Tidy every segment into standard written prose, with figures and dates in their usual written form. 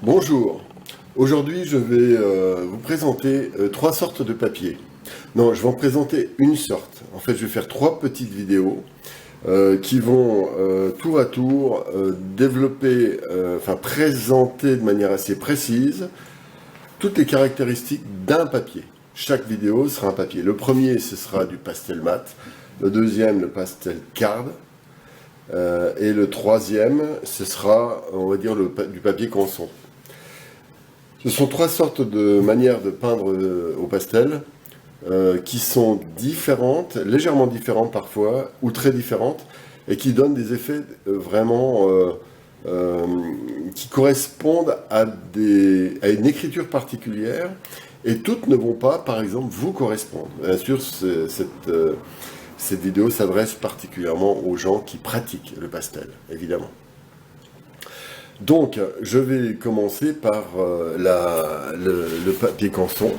Bonjour, aujourd'hui je vais vous présenter trois sortes de papier. Non, je vais en présenter une sorte. En fait, je vais faire trois petites vidéos qui vont tour à tour développer, enfin présenter de manière assez précise toutes les caractéristiques d'un papier. Chaque vidéo sera un papier. Le premier, ce sera du pastel mat. Le deuxième, le pastel card. Et le troisième, ce sera, on va dire, du papier canson. Ce sont trois sortes de manières de peindre au pastel qui sont différentes, légèrement différentes parfois, ou très différentes, et qui donnent des effets vraiment qui correspondent à une écriture particulière, et toutes ne vont pas, par exemple, vous correspondre. Bien sûr, cette vidéo s'adresse particulièrement aux gens qui pratiquent le pastel, évidemment. Donc, je vais commencer par le papier canson.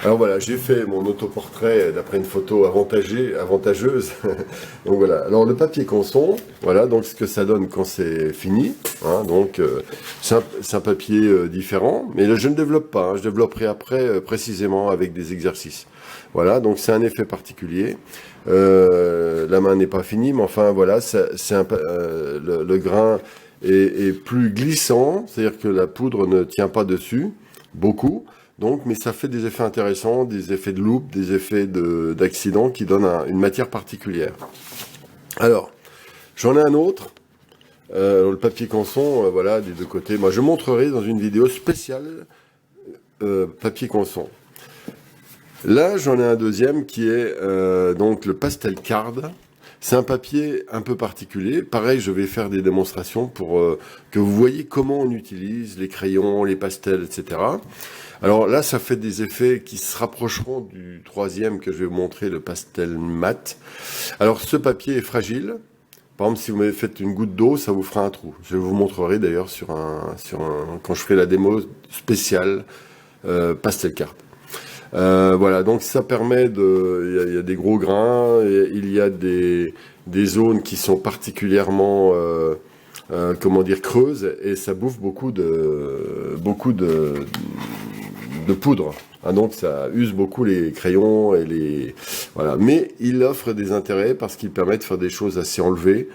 Alors voilà, j'ai fait mon autoportrait d'après une photo avantageuse. Donc voilà, alors le papier canson, voilà donc ce que ça donne quand c'est fini. Hein, donc c'est un papier différent, mais là je ne développe pas, hein, je développerai après précisément avec des exercices. Voilà, donc c'est un effet particulier. La main n'est pas finie, mais enfin voilà, le grain est plus glissant, c'est-à-dire que la poudre ne tient pas dessus, beaucoup, donc, mais ça fait des effets intéressants, des effets de loupe, des effets d'accident qui donnent une matière particulière. Alors, j'en ai un autre, le papier canson, voilà, des deux côtés. Moi, je montrerai dans une vidéo spéciale papier canson. Là, j'en ai un deuxième qui est donc le pastel card. C'est un papier un peu particulier. Pareil, je vais faire des démonstrations pour que vous voyez comment on utilise les crayons, les pastels, etc. Alors là, ça fait des effets qui se rapprocheront du troisième que je vais vous montrer, le pastel mat. Alors ce papier est fragile. Par exemple, si vous m'avez fait une goutte d'eau, ça vous fera un trou. Je vous montrerai d'ailleurs quand je ferai la démo spéciale pastel card. Voilà, donc ça permet il y a des gros grains, il y a des zones qui sont particulièrement, comment dire, creuses, et ça bouffe beaucoup de poudre. Hein, donc ça use beaucoup les crayons et voilà. Mais il offre des intérêts parce qu'il permet de faire des choses assez enlevées.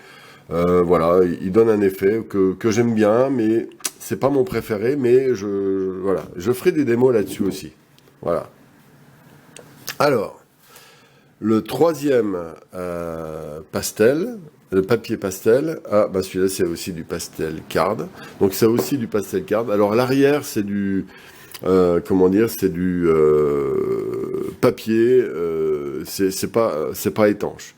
Voilà, il donne un effet que j'aime bien, mais c'est pas mon préféré, mais voilà, je ferai des démos là-dessus aussi. Voilà. Alors, le troisième pastel, le papier pastel, bah celui-là c'est aussi du pastel card. Donc c'est aussi du pastel card. Alors l'arrière c'est du, comment dire, c'est du papier, c'est pas étanche.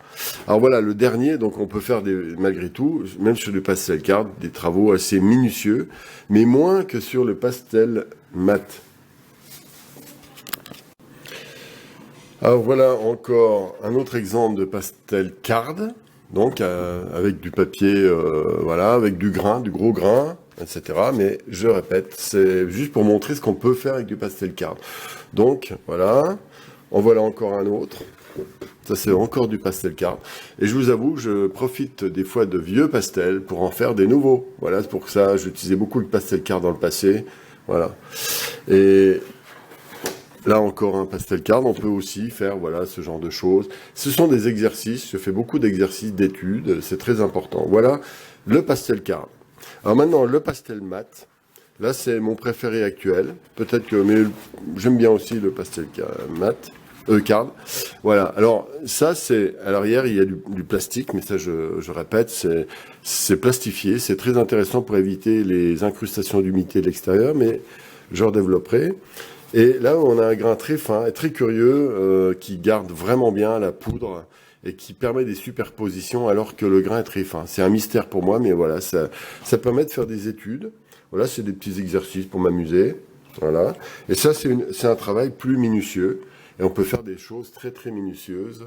Alors voilà, le dernier, donc on peut faire malgré tout, même sur du pastel card, des travaux assez minutieux, mais moins que sur le pastel mat. Alors voilà encore un autre exemple de pastel card, donc avec du papier, voilà, avec du grain, du gros grain, etc. Mais je répète, c'est juste pour montrer ce qu'on peut faire avec du pastel card. Donc voilà, en voilà encore un autre. Ça c'est encore du pastel card. Et je vous avoue, je profite des fois de vieux pastels pour en faire des nouveaux. Voilà, c'est pour ça j'utilisais beaucoup le pastel card dans le passé. Voilà. Et là encore un pastel card, on peut aussi faire voilà ce genre de choses. Ce sont des exercices, je fais beaucoup d'exercices d'études, c'est très important. Voilà le pastel card. Alors maintenant le pastel mat, là c'est mon préféré actuel. Peut-être que, mais j'aime bien aussi le pastel card. Voilà, alors ça c'est, à l'arrière il y a du plastique, mais ça je répète, c'est plastifié, c'est très intéressant pour éviter les incrustations d'humidité de l'extérieur, mais je redévelopperai. Et là, on a un grain très fin et très curieux qui garde vraiment bien la poudre et qui permet des superpositions alors que le grain est très fin. C'est un mystère pour moi, mais voilà, ça permet de faire des études. Voilà, c'est des petits exercices pour m'amuser. Voilà. Et ça, c'est un travail plus minutieux. Et on peut faire des choses très très minutieuses.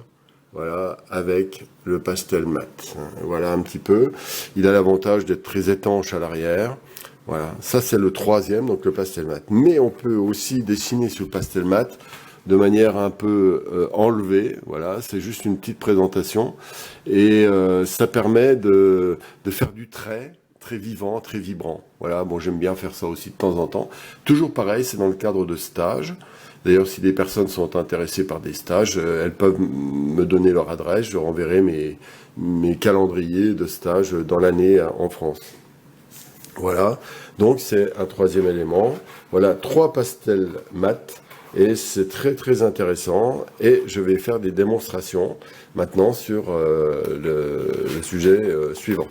Voilà, avec le pastel mat. Voilà un petit peu. Il a l'avantage d'être très étanche à l'arrière. Voilà, ça c'est le troisième, donc le pastel mat. Mais on peut aussi dessiner sur le pastel mat de manière un peu enlevée. Voilà, c'est juste une petite présentation. Et ça permet de faire du trait très vivant, très vibrant. Voilà, bon, j'aime bien faire ça aussi de temps en temps. Toujours pareil, c'est dans le cadre de stages. D'ailleurs, si des personnes sont intéressées par des stages, elles peuvent me donner leur adresse, je renverrai mes calendriers de stages dans l'année en France. Voilà, donc c'est un troisième élément. Voilà, 3 pastels mat, et c'est très très intéressant. Et je vais faire des démonstrations maintenant sur le sujet suivant.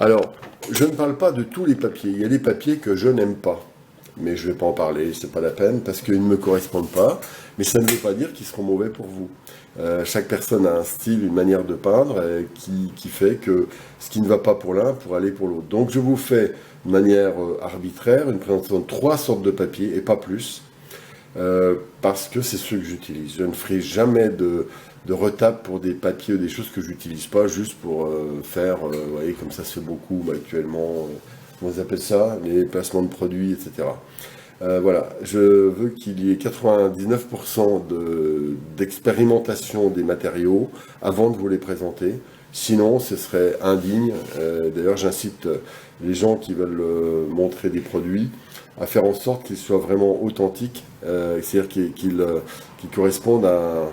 Alors, je ne parle pas de tous les papiers. Il y a des papiers que je n'aime pas. Mais je ne vais pas en parler, c'est pas la peine, parce qu'ils ne me correspondent pas. Mais ça ne veut pas dire qu'ils seront mauvais pour vous. Chaque personne a un style, une manière de peindre qui fait que ce qui ne va pas pour l'un pourra aller pour l'autre. Donc je vous fais de manière arbitraire une présentation de 3 sortes de papiers et pas plus, parce que c'est ceux que j'utilise. Je ne ferai jamais de retape pour des papiers ou des choses que j'utilise pas, juste pour faire, vous voyez, comme ça se fait beaucoup actuellement, comment on appelle ça, les placements de produits, etc. Voilà, je veux qu'il y ait 99% d'expérimentation des matériaux avant de vous les présenter. Sinon, ce serait indigne. D'ailleurs, j'incite les gens qui veulent montrer des produits à faire en sorte qu'ils soient vraiment authentiques, c'est-à-dire qu'ils correspondent à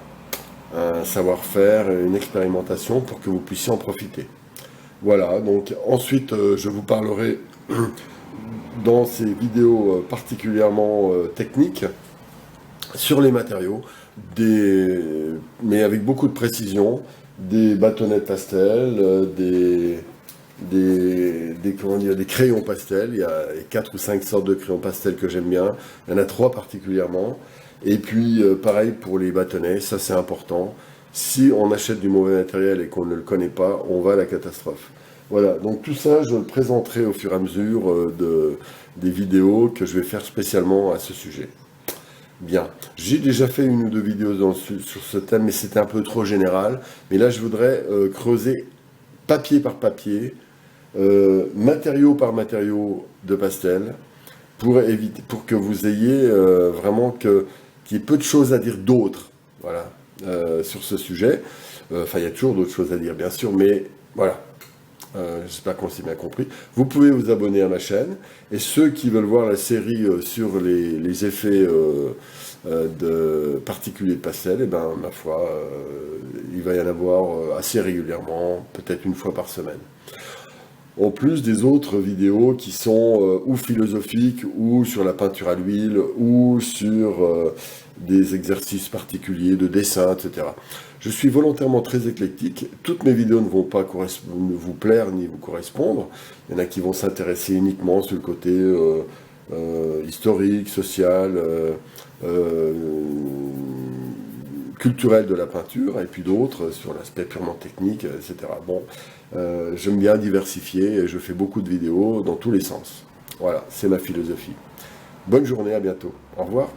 un savoir-faire, une expérimentation pour que vous puissiez en profiter. Voilà, donc ensuite, je vous parlerai dans ces vidéos particulièrement techniques sur les matériaux, mais avec beaucoup de précision, des bâtonnets de pastel, comment dire, des crayons pastel. Il y a 4 ou 5 sortes de crayons pastel que j'aime bien, il y en a 3 particulièrement. Et puis pareil pour les bâtonnets, ça c'est important. Si on achète du mauvais matériel et qu'on ne le connaît pas, on va à la catastrophe. Voilà, donc tout ça, je le présenterai au fur et à mesure des vidéos que je vais faire spécialement à ce sujet. Bien, j'ai déjà fait 1 ou 2 vidéos sur ce thème, mais c'était un peu trop général. Mais là, je voudrais creuser papier par papier, matériau par matériau de pastel, pour que vous ayez vraiment qu'il y ait peu de choses à dire d'autres, voilà, sur ce sujet. Enfin, il y a toujours d'autres choses à dire, bien sûr, mais voilà. J'espère qu'on s'est bien compris. Vous pouvez vous abonner à ma chaîne. Et ceux qui veulent voir la série sur les effets particuliers de pastel, eh ben, ma foi, il va y en avoir assez régulièrement, peut-être 1 fois par semaine. En plus des autres vidéos qui sont ou philosophiques, ou sur la peinture à l'huile, ou sur des exercices particuliers de dessin, etc. Je suis volontairement très éclectique. Toutes mes vidéos ne vont pas vous plaire ni vous correspondre. Il y en a qui vont s'intéresser uniquement sur le côté historique, social, culturel de la peinture, et puis d'autres sur l'aspect purement technique, etc. Bon, j'aime bien diversifier et je fais beaucoup de vidéos dans tous les sens. Voilà, c'est ma philosophie. Bonne journée, à bientôt. Au revoir.